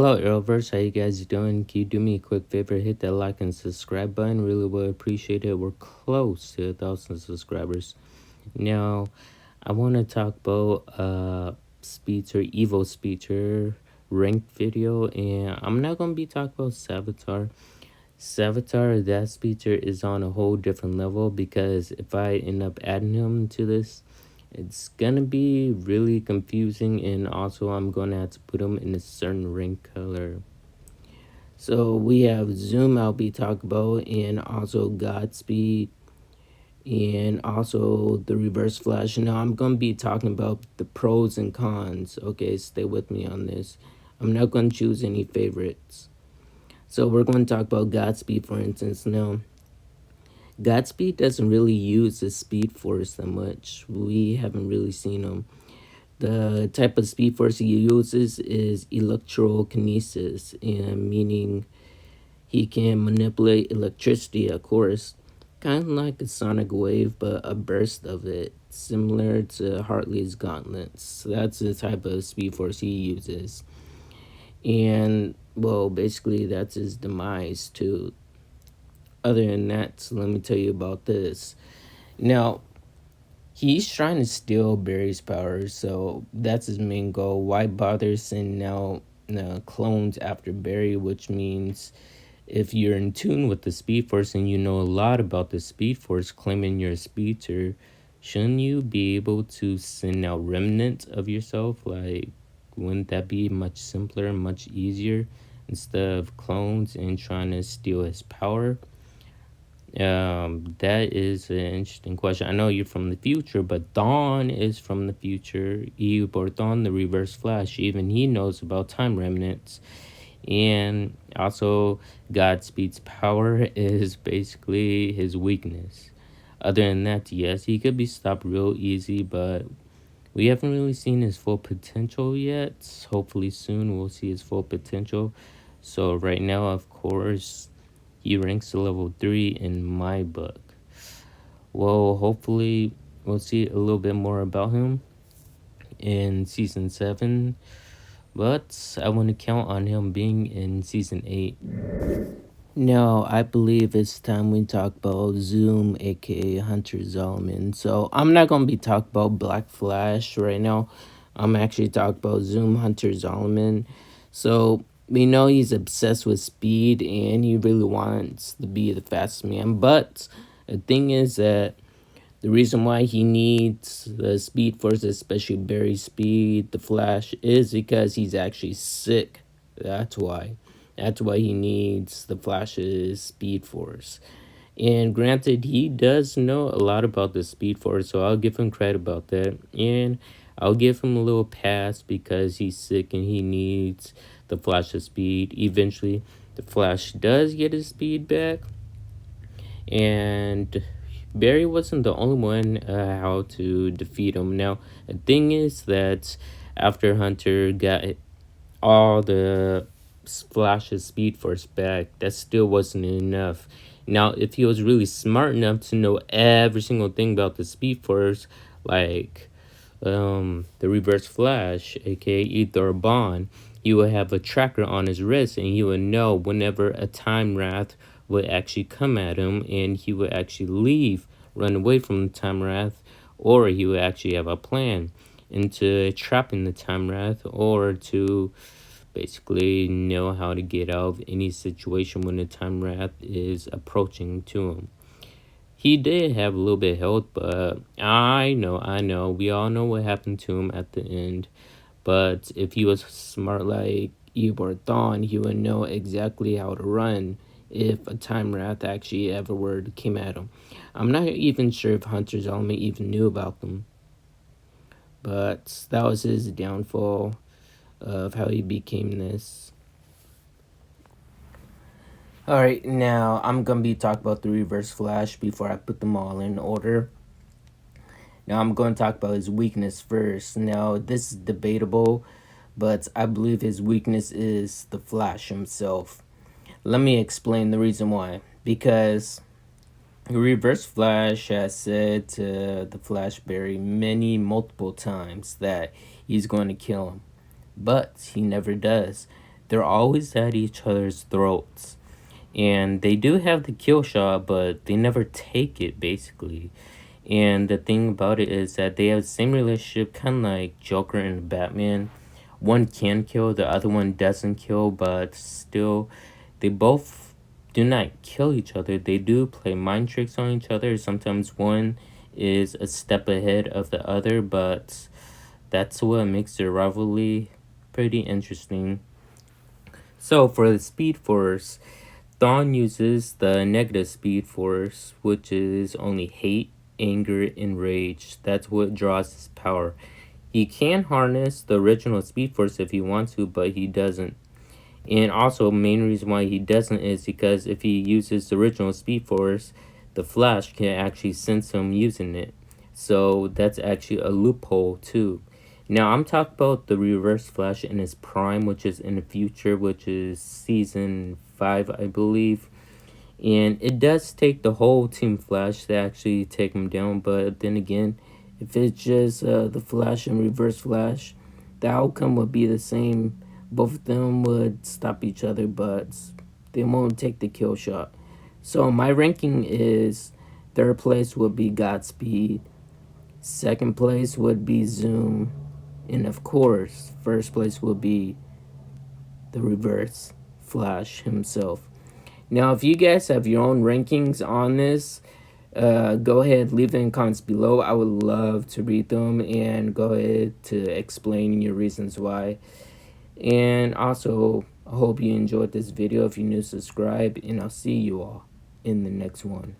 Hello Arrowverse, how you guys doing? Can you do me a quick favor? Hit that like and subscribe button. Really would appreciate it. We're close to 1,000 subscribers. Now, I want to talk about Speedster, Evo Speedster ranked video, and I'm not going to be talking about Savitar. Savitar, that Speedster is on a whole different level, because if I end up adding him to this, it's gonna be really confusing, and also I'm gonna have to put him in a certain rank color. So we have Zoom I'll be talking about, and also Godspeed, and also the reverse flash. Now I'm gonna be talking about the pros and cons. Okay, stay with me on this. I'm not gonna choose any favorites. So we're going to talk about Godspeed, for instance. Now, Godspeed doesn't really use the Speed Force that much. We haven't really seen him. The type of Speed Force he uses is electrokinesis, and meaning he can manipulate electricity, of course, kind of like a sonic wave, but a burst of it, similar to Hartley's gauntlets. That's the type of Speed Force he uses. And, well, basically that's his demise, too. Other than that, let me tell you about this. Now, he's trying to steal Barry's power, so that's his main goal. Why bother sending out clones after Barry, which means if you're in tune with the Speed Force and you know a lot about the Speed Force, claiming you're a speedster, shouldn't you be able to send out remnants of yourself? Like, wouldn't that be much simpler, much easier, instead of clones and trying to steal his power? That is an interesting question. I know you're from the future, but Dawn is from the future. Dawn, the Reverse Flash, even he knows about time remnants. And also, Godspeed's power is basically his weakness. Other than that, yes, he could be stopped real easy, but we haven't really seen his full potential yet. Hopefully soon we'll see his full potential. So right now, of course, he ranks to level 3 in my book. Well, hopefully we'll see a little bit more about him in Season 7. But I want to count on him being in Season 8. Now, I believe it's time we talk about Zoom, aka Hunter Zolomon. So, I'm not going to be talking about Black Flash right now. I'm actually talking about Zoom Hunter Zolomon. So, we know he's obsessed with speed and he really wants to be the fastest man. But the thing is that the reason why he needs the Speed Force, especially Barry's speed, the Flash, is because he's actually sick. That's why. That's why he needs the Flash's Speed Force. And granted, he does know a lot about the Speed Force, so I'll give him credit about that. And I'll give him a little pass because he's sick and he needs the Flash's speed. Eventually, the Flash does get his speed back. And Barry wasn't the only one how to defeat him. Now, the thing is that after Hunter got all the Flash's Speed Force back, that still wasn't enough. Now, if he was really smart enough to know every single thing about the Speed Force, like the Reverse Flash, aka Ether Bond, he would have a tracker on his wrist, and he would know whenever a Time Wrath would actually come at him, and he would actually leave, run away from the Time Wrath, or he would actually have a plan into trapping the Time Wrath, or to basically know how to get out of any situation when the Time Wrath is approaching to him. He did have a little bit of health, but I know, we all know what happened to him at the end. But if he was smart like Eeyore Thawne, he would know exactly how to run if a Time Wrath actually ever came at him. I'm not even sure if Hunter Zolomon even knew about them. But that was his downfall of how he became this. Alright, now I'm going to be talking about the Reverse Flash before I put them all in order. Now I'm going to talk about his weakness first. Now this is debatable, but I believe his weakness is the Flash himself. Let me explain the reason why. Because Reverse Flash has said to the Flash Barry multiple times that he's going to kill him. But he never does. they're always at each other's throats. And they do have the kill shot, but they never take it, basically. And the thing about it is that they have the same relationship, kind of like Joker and Batman. One can kill, the other one doesn't kill, but still, they both do not kill each other. They do play mind tricks on each other. Sometimes one is a step ahead of the other, but that's what makes their rivalry pretty interesting. So for the Speed Force, Thawne uses the negative Speed Force, which is only hate, anger, and rage. That's what draws his power. He can harness the original Speed Force if he wants to, but he doesn't. And also, main reason why he doesn't is because if he uses the original Speed Force, the Flash can actually sense him using it. So that's actually a loophole too. Now I'm talking about the Reverse Flash in his prime, which is in the future, which is season 5, I believe. And it does take the whole Team Flash to actually take him down, but then again, if it's just the Flash and Reverse Flash, the outcome would be the same. Both of them would stop each other, but they won't take the kill shot. So my ranking is, third place would be Godspeed, second place would be Zoom, and of course, first place would be the Reverse Flash himself. Now, if you guys have your own rankings on this, go ahead, leave them in comments below. I would love to read them, and go ahead to explain your reasons why. And also, I hope you enjoyed this video. If you're new, subscribe, and I'll see you all in the next one.